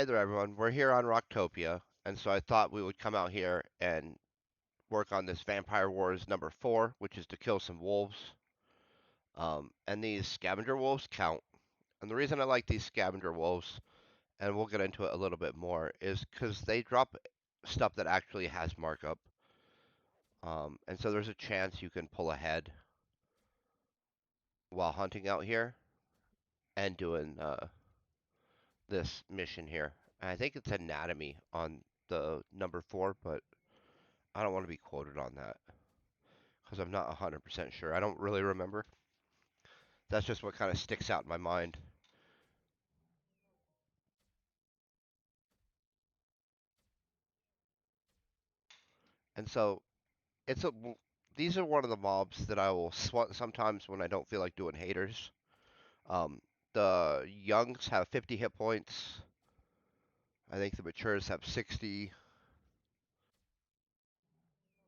Hey there, everyone. We're here on Rocktopia, and so I thought we would come out here and work on this Vampire Wars number 4, which is to kill some wolves. And these scavenger wolves count. And the reason I like these scavenger wolves, and we'll get into it a little bit more, is because they drop stuff that actually has markup. And so there's a chance you can pull ahead while hunting out here and doing this mission here. And I think it's anatomy on the number 4, but I don't want to be quoted on that, because I'm not 100% sure. I don't really remember. That's just what kind of sticks out in my mind. And so it's a these are one of the mobs that I will swat sometimes when I don't feel like doing haters. Um, the youngs have 50 hit points. I think the matures have 60.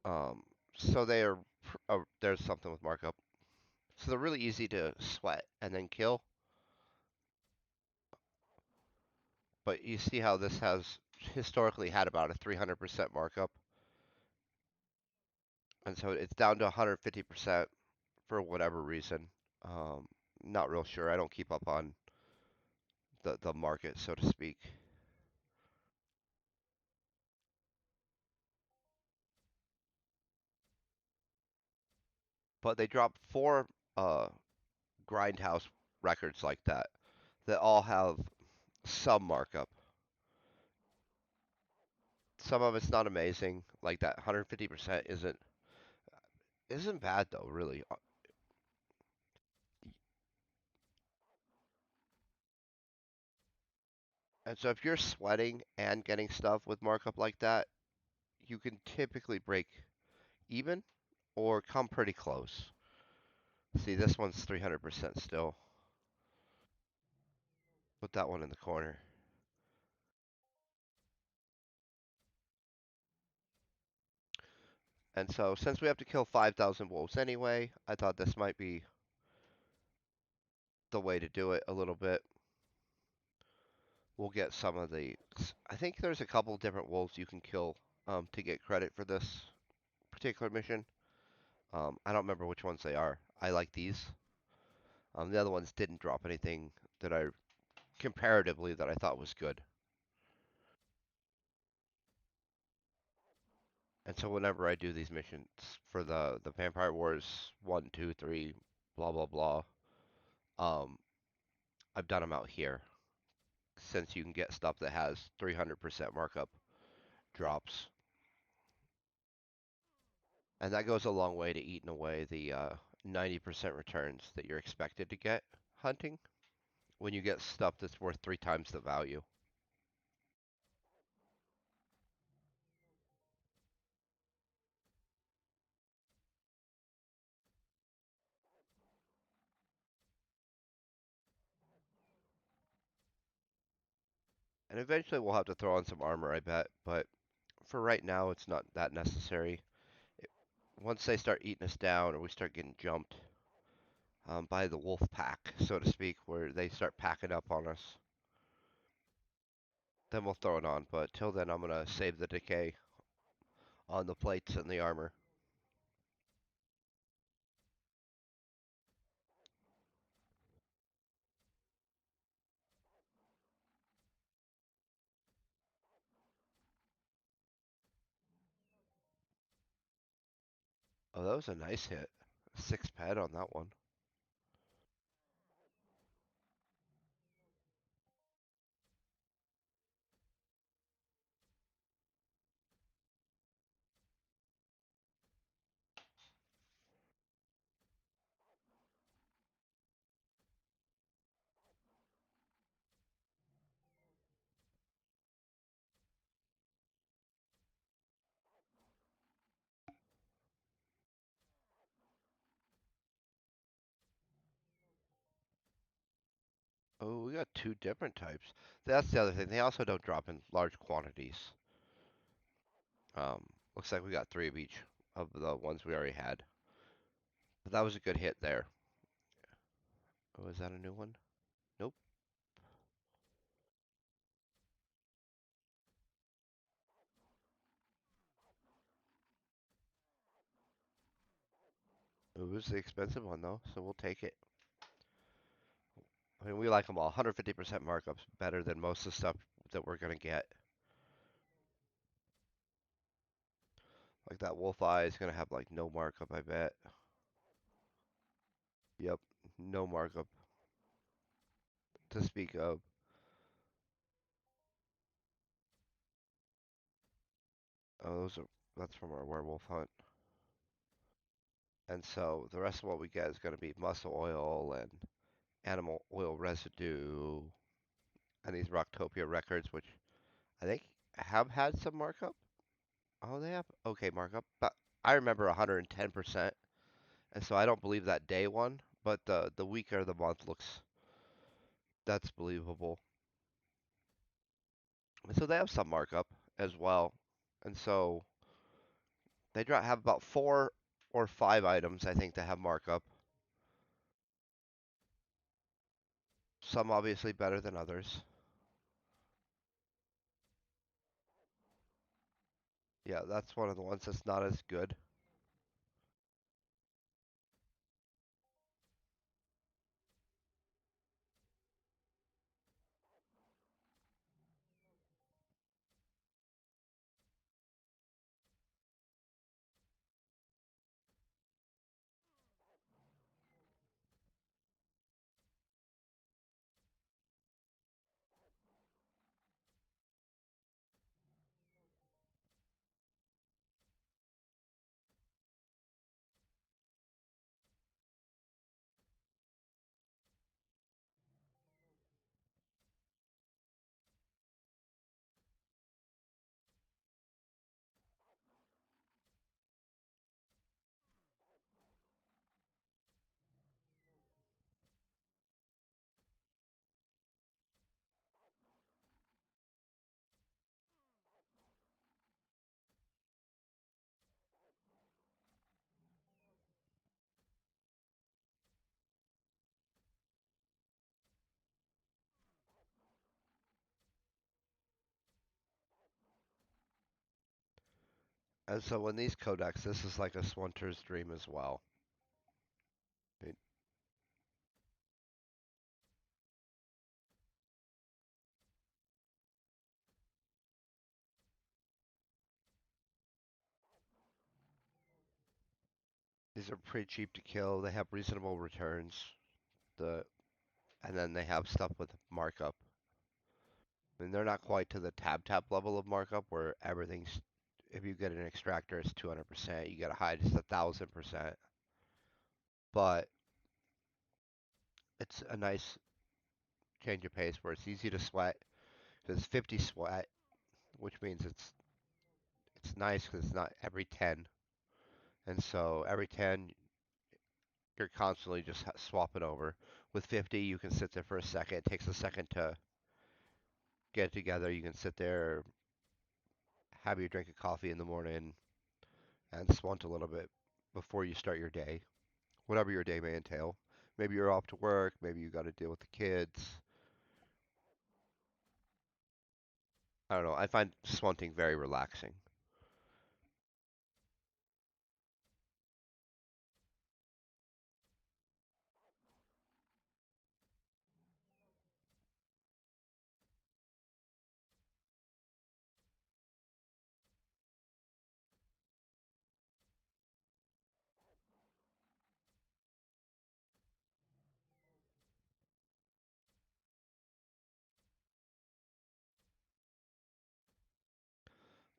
Um, so they are there's something with markup. So they're really easy to sweat and then kill. But you see how this has historically had about a 300% markup, and so it's down to 150% for whatever reason. Um, Not real sure. I don't keep up on the market, so to speak. But they dropped 4 uh, grindhouse records like that all have some markup. Some of it's not amazing, like that 150% isn't bad though, really. And so if you're sweating and getting stuff with markup like that, you can typically break even or come pretty close. See, this one's 300% still. Put that one in the corner. And so, since we have to kill 5,000 wolves anyway, I thought this might be the way to do it a little bit. We'll get some of the. I think there's a couple different wolves you can kill to get credit for this particular mission. I don't remember which ones they are. I like these. The other ones didn't drop anything that I comparatively that I thought was good. And so whenever I do these missions for the Vampire Wars 1, 2, 3, blah blah blah, um, I've done them out here since you can get stuff that has 300% markup drops. And that goes a long way to eating away the 90% returns that you're expected to get hunting when you get stuff that's worth 3 times the value. And eventually we'll have to throw on some armor, I bet, but for right now it's not that necessary. It, Once they start eating us down or we start getting jumped by the wolf pack, so to speak, where they start packing up on us, then we'll throw it on. But till then, I'm going to save the decay on the plates and the armor. Oh, that was a nice hit. 6 ped on that one. Oh, we got 2 different types. That's the other thing. They also don't drop in large quantities. Um, Looks like we got 3 of each of the ones we already had. But that was a good hit there. Oh, is that a new one? Nope. was the expensive one though, so we'll take it. I mean, we like them all. 150% markups better than most of the stuff that we're gonna get. Like that wolf eye is gonna have like no markup, I bet. Yep, no markup to speak of. Oh, that's from our werewolf hunt. And so the rest of what we get is gonna be muscle oil and animal oil residue and these Rocktopia records, which I think have had some markup. Oh, they have okay markup, but I remember 110%, and so I don't believe that day one, but the week or the month looks that's believable. And so they have some markup as well, and so they have about 4 or 5 items I think that have markup. Some obviously better than others. Yeah, that's one of the ones that's not as good. And so when these codex, this is like a swunter's dream as well. It- These are pretty cheap to kill. They have reasonable returns. The and then they have stuff with markup. I mean, they're not quite to the tab level of markup where everything's. If you get an extractor, it's 200%. You get a hide, it's 1,000%. But it's a nice change of pace where it's easy to sweat. It's 50 sweat, which means it's nice because it's not every 10. And so every 10, you're constantly just swapping over. With 50, you can sit there for a second. It takes a second to get it together. You can sit there, have your drink of coffee in the morning, and swunt a little bit before you start your day, whatever your day may entail. Maybe you're off to work, maybe you got to deal with the kids. I don't know. I find swunting very relaxing.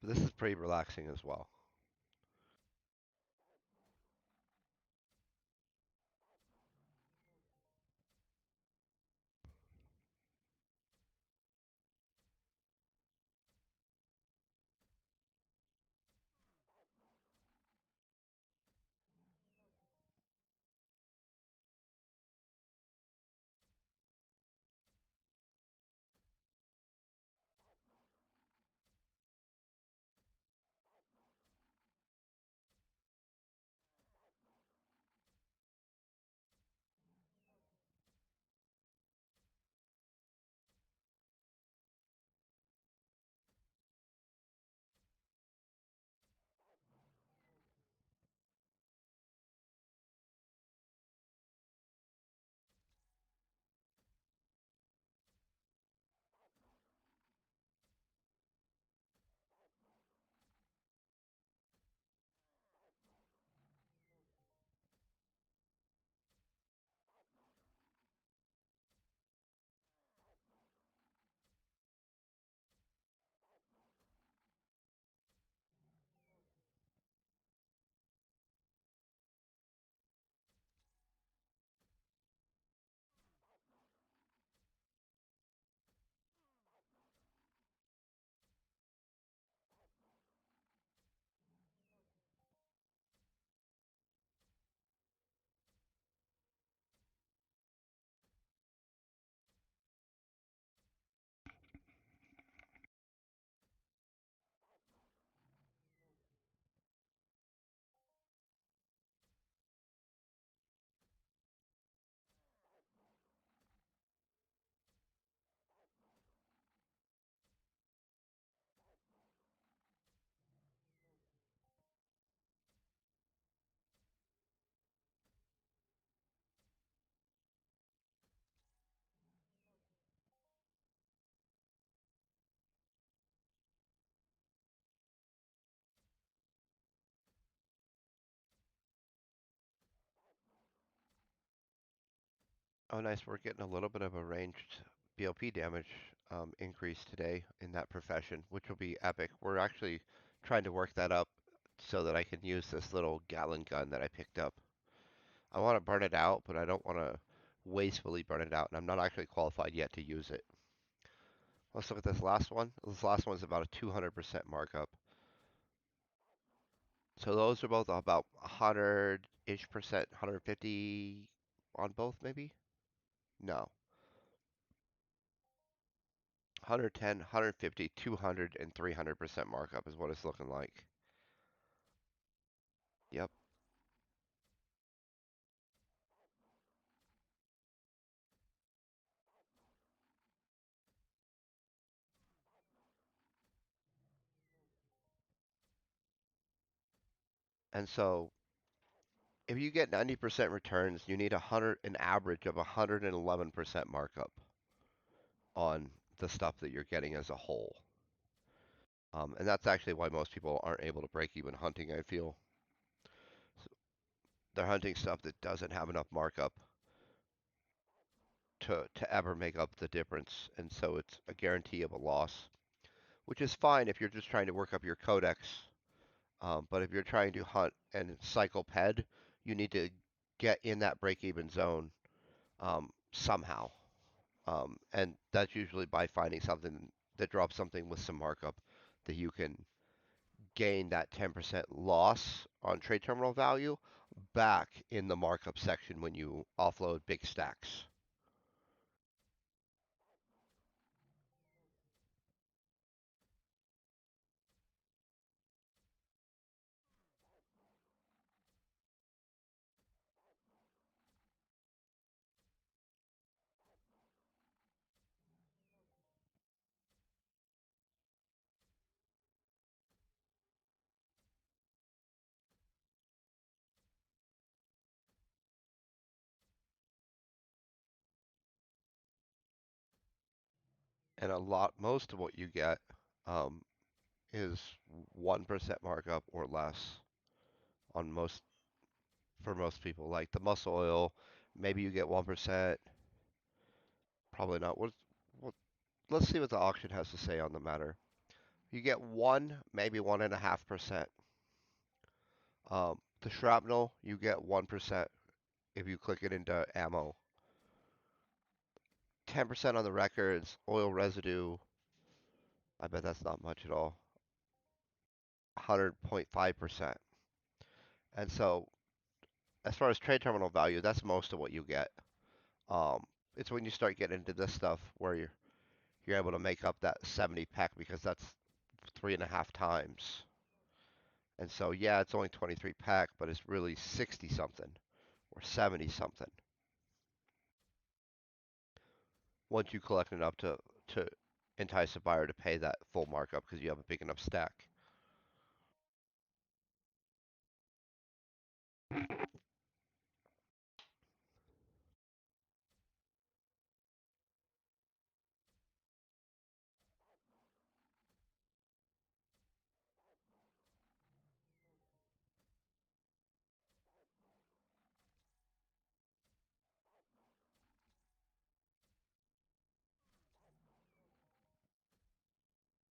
But this is pretty relaxing as well. Oh, nice. We're getting a little bit of a ranged BOP damage increase today in that profession, which will be epic. We're actually trying to work that up so that I can use this little gallon gun that I picked up. I want to burn it out, but I don't want to wastefully burn it out, and I'm not actually qualified yet to use it. Let's look at this last one. This last one's about a 200% markup. So those are both about 100-ish percent, 150 on both, maybe? No. 110, 150, 200, and 300% markup is what it's looking like. Yep. And so if you get 90% returns, you need an average of 111% markup on the stuff that you're getting as a whole. And that's actually why most people aren't able to break even hunting, I feel. They're hunting stuff that doesn't have enough markup to ever make up the difference, and so it's a guarantee of a loss, which is fine if you're just trying to work up your codex. But if you're trying to hunt and cycle ped, you need to get in that break-even zone somehow. And that's usually by finding something that drops something with some markup that you can gain that 10% loss on trade terminal value back in the markup section when you offload big stacks. And most of what you get um, is 1% markup or less on for most people. Like the muscle oil, maybe you get 1%, probably not. What, let's see what the auction has to say on the matter. You get 1, maybe 1.5%. The shrapnel, you get 1% if you click it into ammo. 10% on the records, oil residue, I bet that's not much at all. 100.5%. And so, as far as trade terminal value, that's most of what you get. Um, it's when you start getting into this stuff where you're able to make up that 70 pack because that's 3.5 times. And so, yeah, it's only 23 pack, but it's really 60 something or 70 something once you collect enough to entice a buyer to pay that full markup because you have a big enough stack.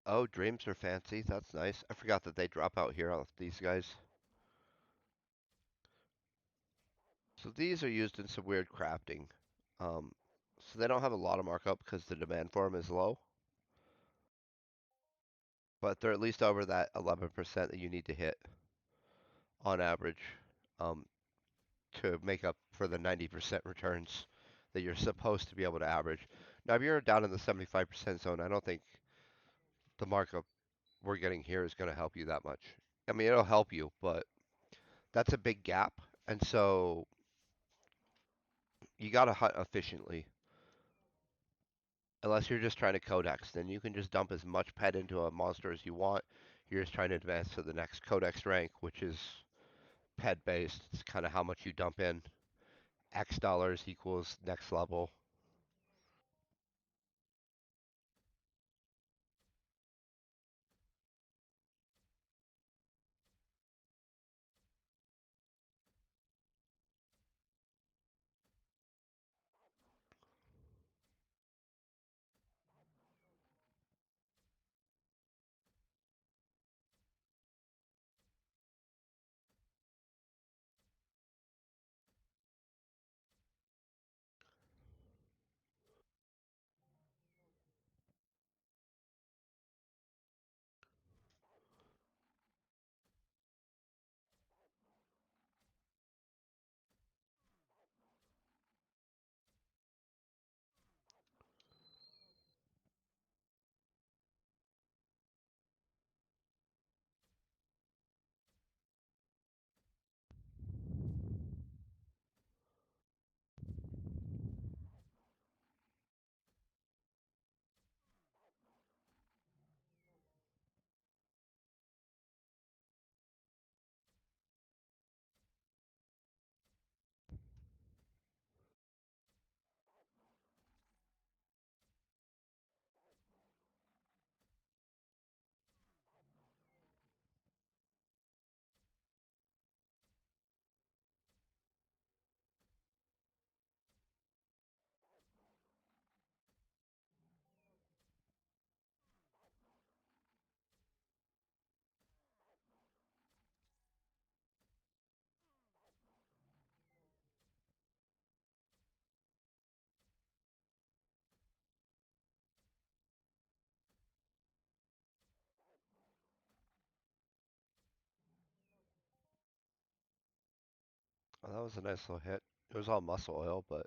Oh, dreams are fancy. That's nice. I forgot that they drop out here off these guys. So these are used in some weird crafting. Um, so they don't have a lot of markup because the demand for them is low, but they're at least over that 11% that you need to hit on average um, to make up for the 90% returns that you're supposed to be able to average. Now, if you're down in the 75% zone, I don't think the markup we're getting here is going to help you that much. I mean, it'll help you, but that's a big gap, and so you got to hunt efficiently. Unless you're just trying to codex, then you can just dump as much pet into a monster as you want. You're just trying to advance to the next codex rank, which is pet based. It's kind of how much you dump in. X dollars equals next level. Oh, that was a nice little hit. It was all muscle oil, but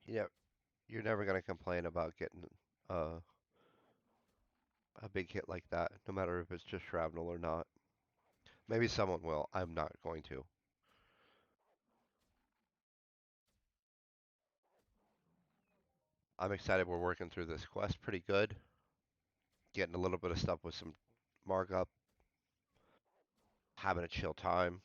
yeah, you're never gonna complain about getting uh, a big hit like that, no matter if it's just shrapnel or not. Maybe someone will. I'm not going to. I'm excited we're working through this quest pretty good. Getting a little bit of stuff with some markup, having a chill time.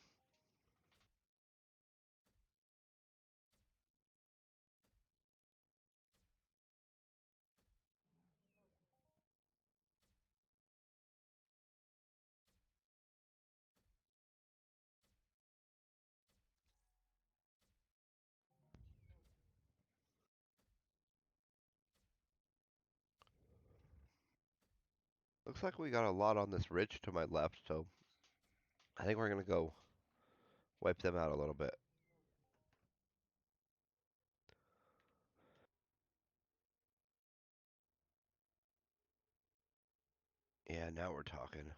Looks like we got a lot on this ridge to my left, so I think we're gonna go wipe them out a little bit. Yeah, now we're talking.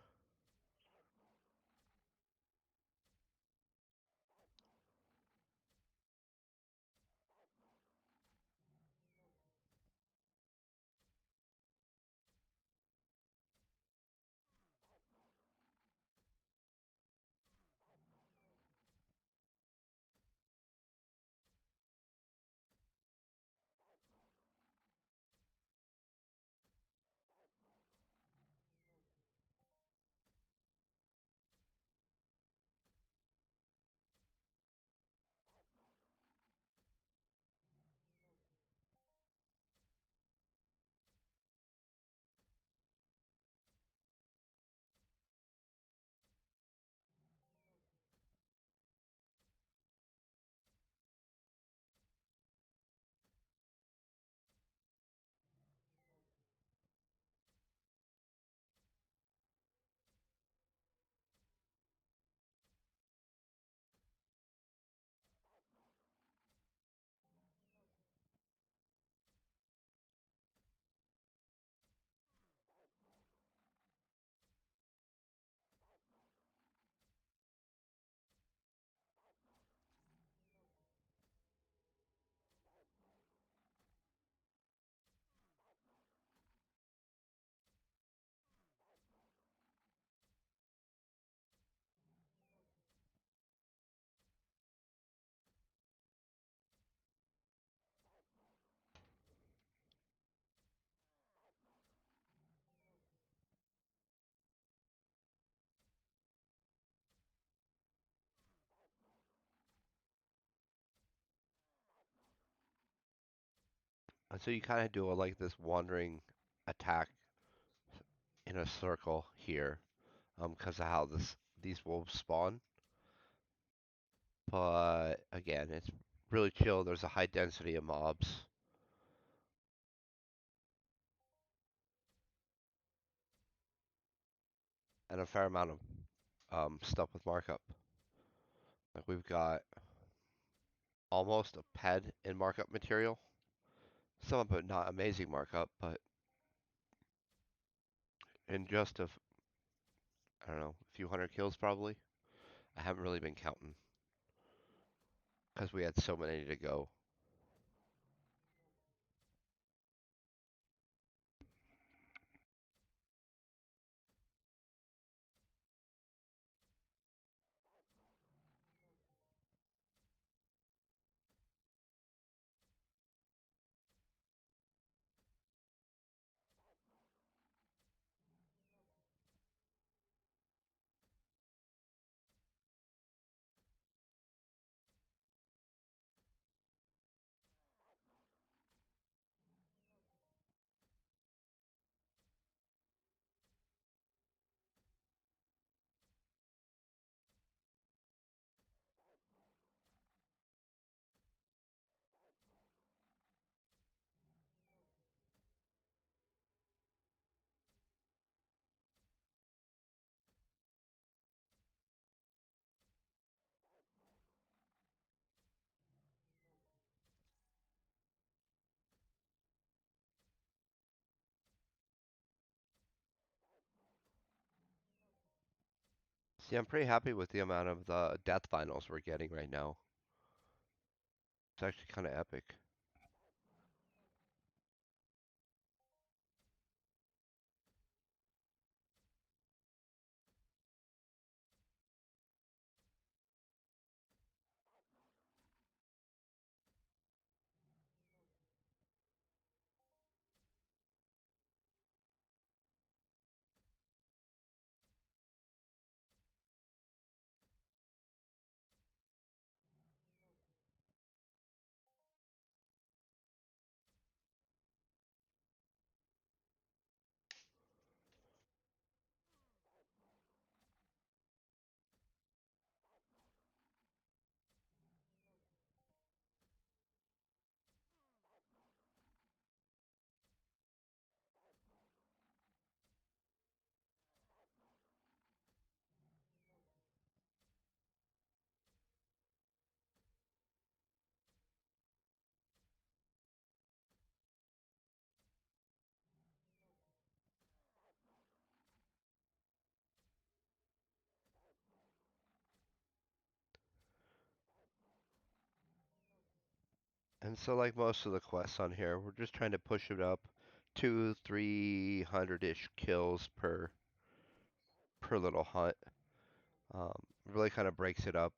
And so you kind of do a, like this wandering attack in a circle here, because of how these wolves spawn. But again, it's really chill. There's a high density of mobs and a fair amount of stuff with markup. Like we've got almost a ped in markup material. Some of it not amazing markup, but in just I don't know, a few hundred kills probably. I haven't really been counting because we had so many to go. See, I'm pretty happy with the amount of the death finals we're getting right now. It's actually kind of epic. And so, like most of the quests on here, we're just trying to push it up 300-ish kills per little hunt. Really kind of breaks it up,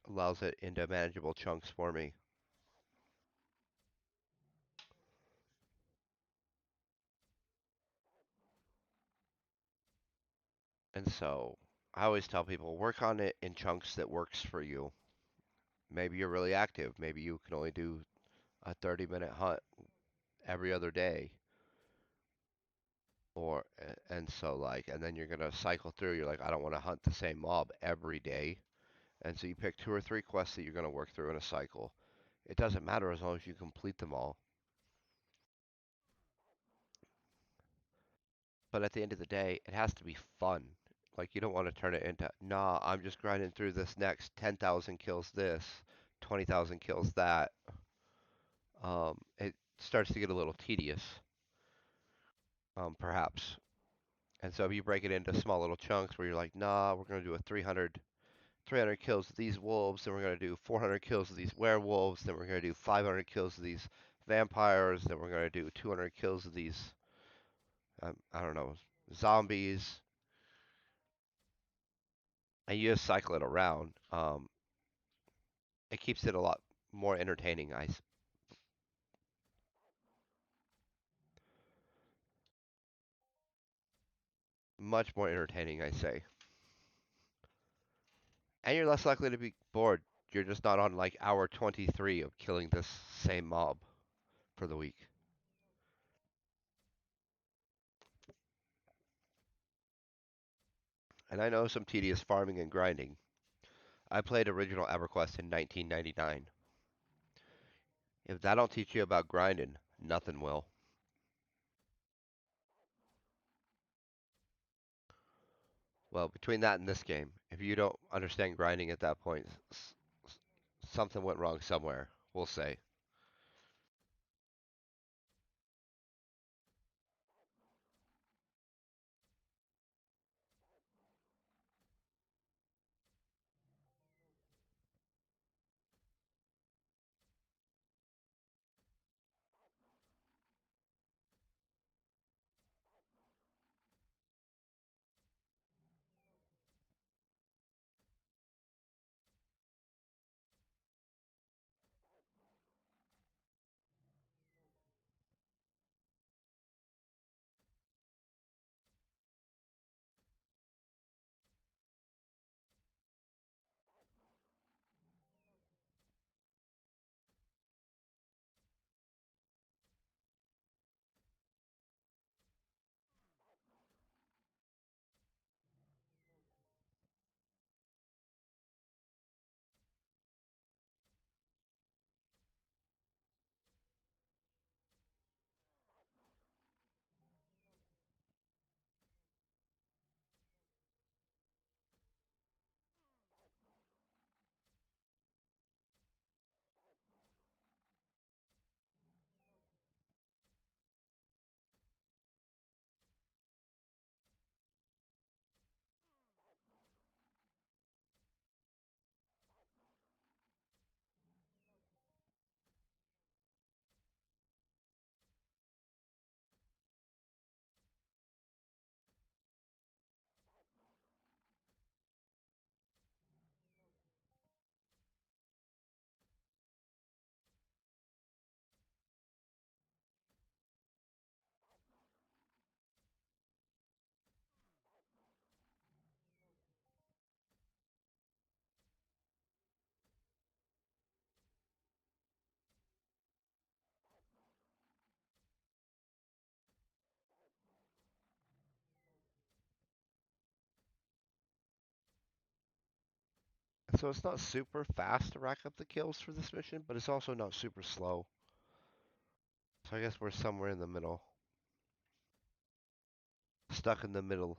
allows it into manageable chunks for me. And so I always tell people work on it in chunks that works for you. Maybe you're really active. Maybe you can only do a 30-minute hunt every other day. And so like, and then you're gonna cycle through. You're like, I don't want to hunt the same mob every day. And so you pick 2 or 3 quests that you're gonna work through in a cycle. It doesn't matter as long as you complete them all. But at the end of the day, it has to be fun. Like you don't want to turn it into, nah, I'm just grinding through this next 10,000 kills this, 20,000 kills that. It starts to get a little tedious, perhaps. And so if you break it into small little chunks where you're like, nah, we're going to do a 300 kills of these wolves, then we're going to do 400 kills of these werewolves, then we're going to do 500 kills of these vampires, then we're going to do 200 kills of these, I don't know, zombies, and you just cycle it around. It keeps it a lot more entertaining, much more entertaining, I say. And you're less likely to be bored. You're just not on like hour 23 of killing this same mob for the week. And I know some tedious farming and grinding. I played original EverQuest in 1999. If that don't teach you about grinding, nothing will. Well, between that and this game, if you don't understand grinding at that point, something went wrong somewhere, we'll say. So it's not super fast to rack up the kills for this mission, but it's also not super slow. So I guess we're somewhere in the middle. Stuck in the middle.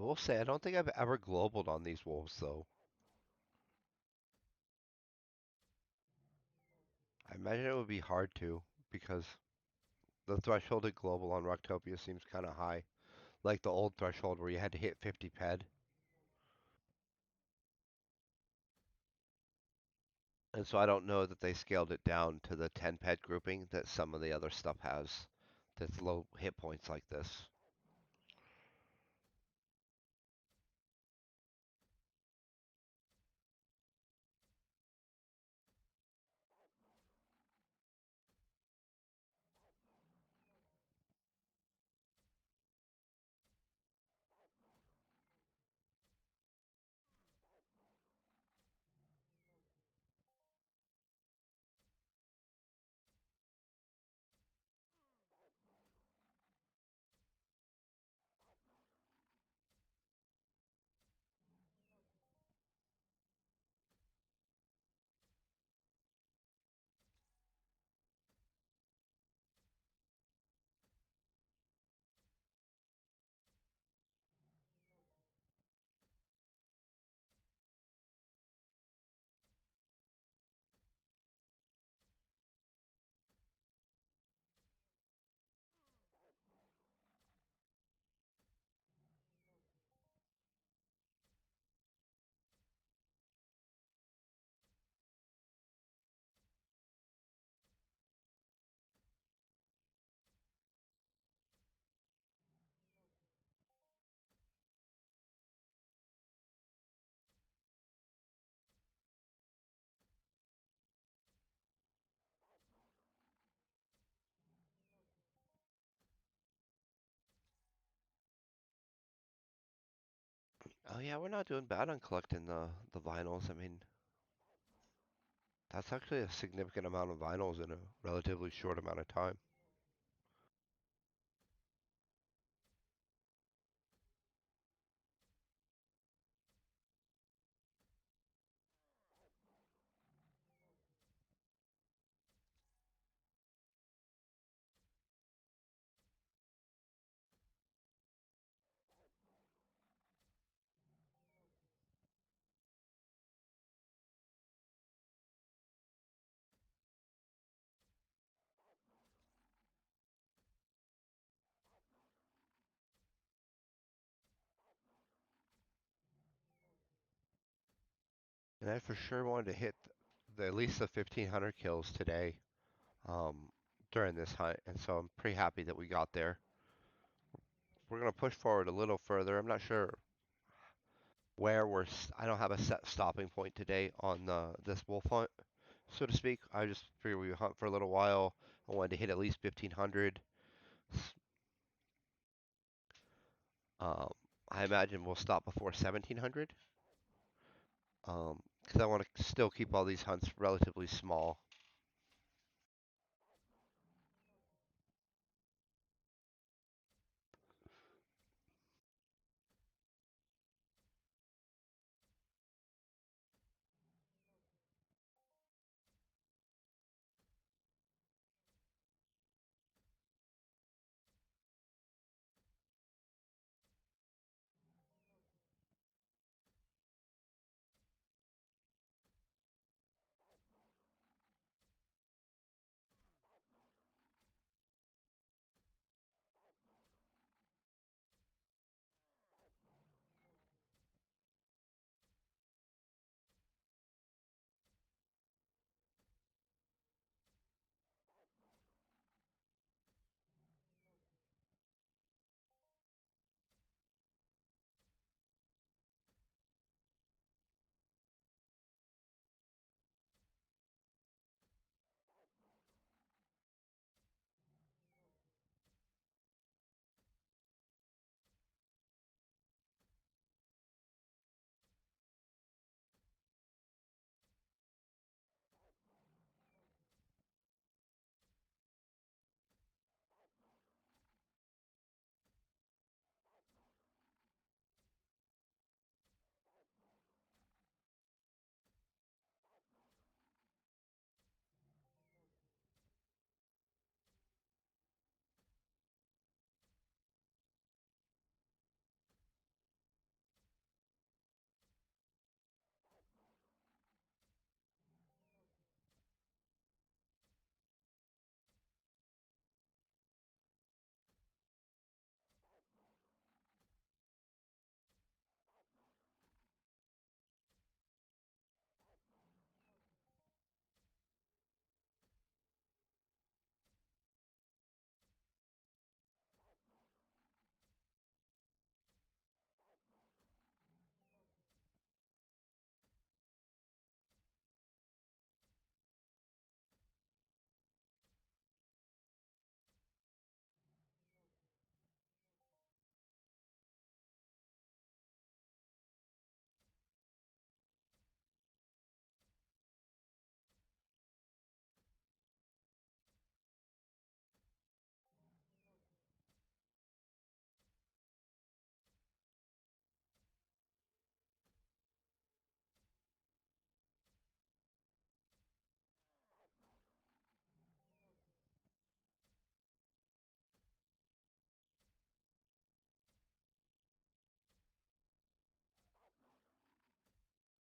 I will say, I don't think I've ever globaled on these wolves, though. I imagine it would be hard to, because the threshold to global on Rocktopia seems kind of high. Like the old threshold where you had to hit 50 ped. And so I don't know that they scaled it down to the 10 ped grouping that some of the other stuff has that's low hit points like this. Oh yeah, we're not doing bad on collecting the vinyls. I mean, that's actually a significant amount of vinyls in a relatively short amount of time. And I for sure wanted to hit at least the 1500 kills today um, during this hunt, and so I'm pretty happy that we got there. We're gonna push forward a little further. I'm not sure where I don't have a set stopping point today on this wolf hunt, so to speak. I just figured we would hunt for a little while. I wanted to hit at least 1500. Um, I imagine we'll stop before 1700. Because I want to still keep all these hunts relatively small.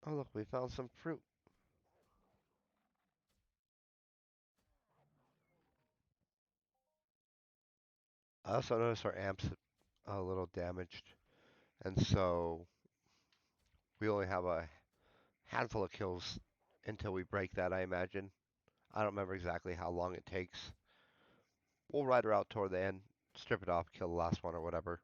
Oh, look, we found some fruit. I also noticed our amp's a little damaged, and so we only have a handful of kills until we break that, I imagine. I don't remember exactly how long it takes. We'll ride her out toward the end, strip it off, kill the last one or whatever.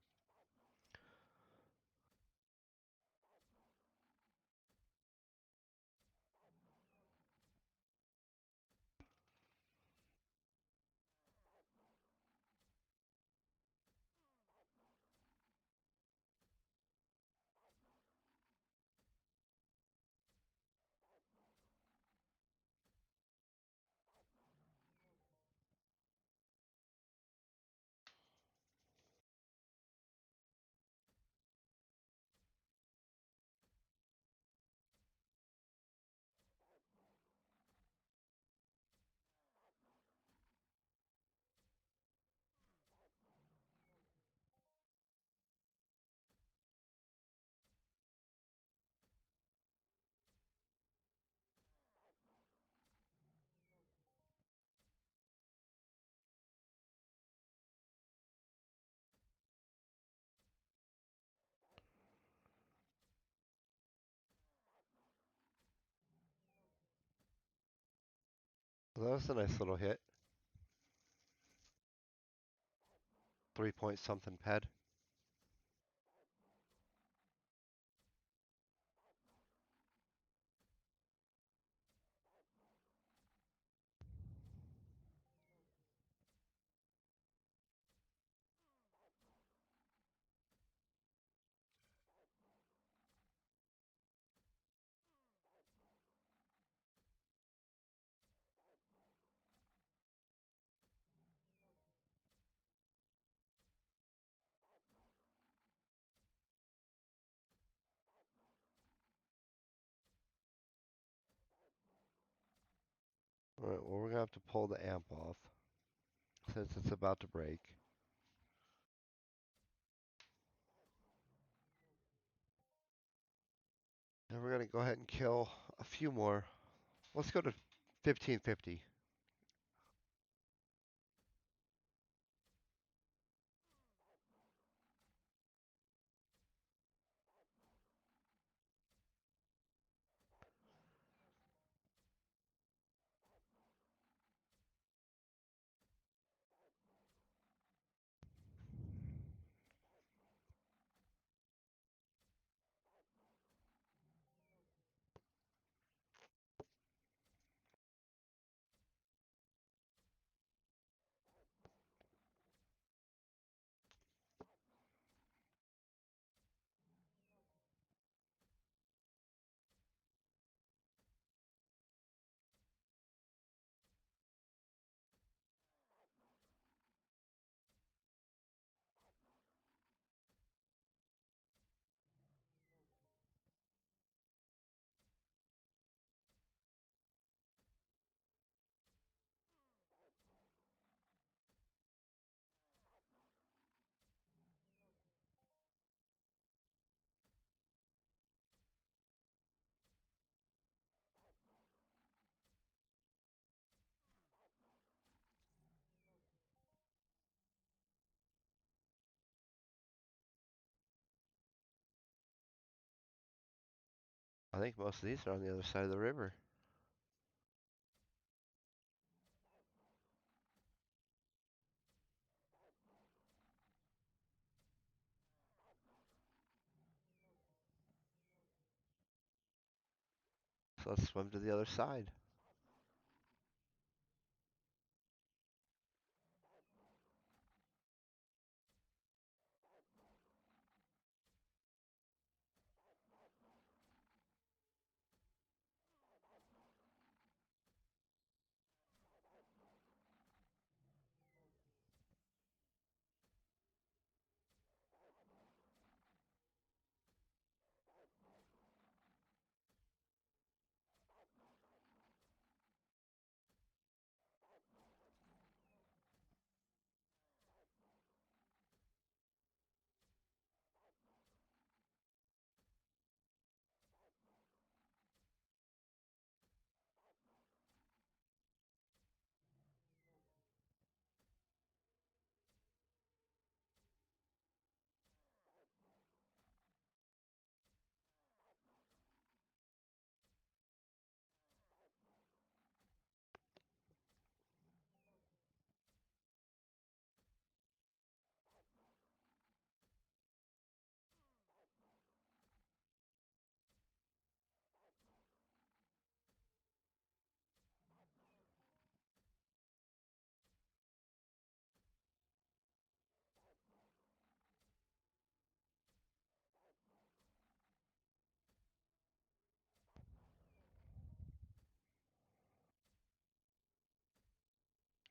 Well, that was a nice little hit. 3 point something ped. have to pull the amp off since it's about to break. And we're gonna go ahead and kill a few more. Let's go to 1550. I think most of these are on the other side of the river. So let's swim to the other side.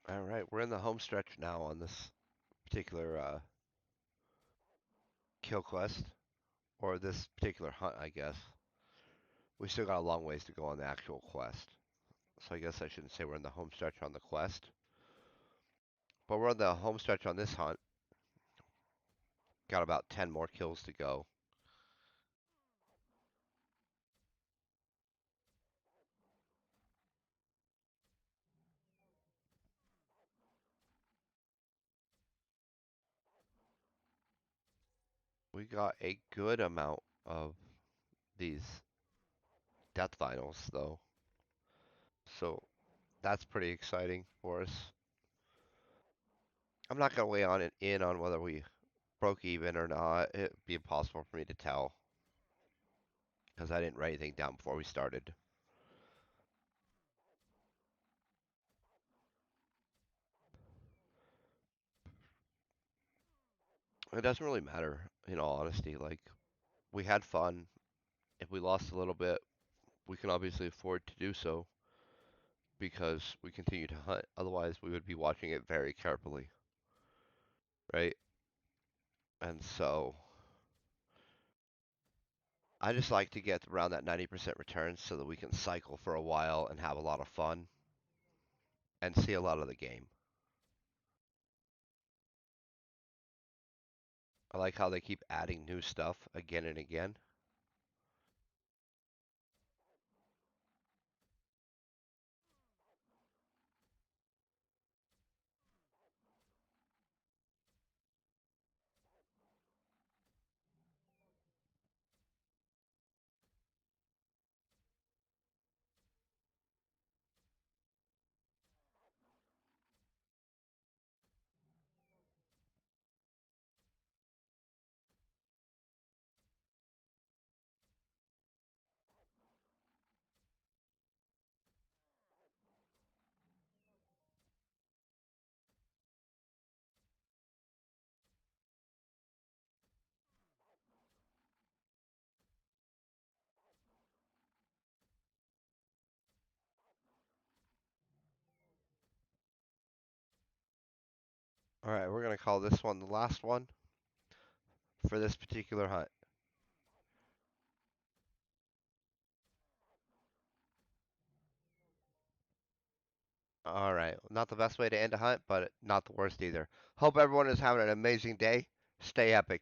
All right, we're in the home stretch now on this particular kill quest, or this particular hunt, I guess. We still got a long ways to go on the actual quest. So I guess I shouldn't say we're in the home stretch on the quest. But we're on the home stretch on this hunt. Got about 10 more kills to go. We got a good amount of these death finals, though. So that's pretty exciting for us. I'm not going to weigh on it in on whether we broke even or not. It'd be impossible for me to tell because I didn't write anything down before we started. It doesn't really matter, in all honesty. Like, we had fun. If we lost a little bit, we can obviously afford to do so because we continue to hunt. Otherwise, we would be watching it very carefully, right? And so I just like to get around that 90% return so that we can cycle for a while and have a lot of fun. and see a lot of the game. I like how they keep adding new stuff again and again. All right, we're gonna call this one the last one for this particular hunt. All right, not the best way to end a hunt, but not the worst either. Hope everyone is having an amazing day. Stay epic.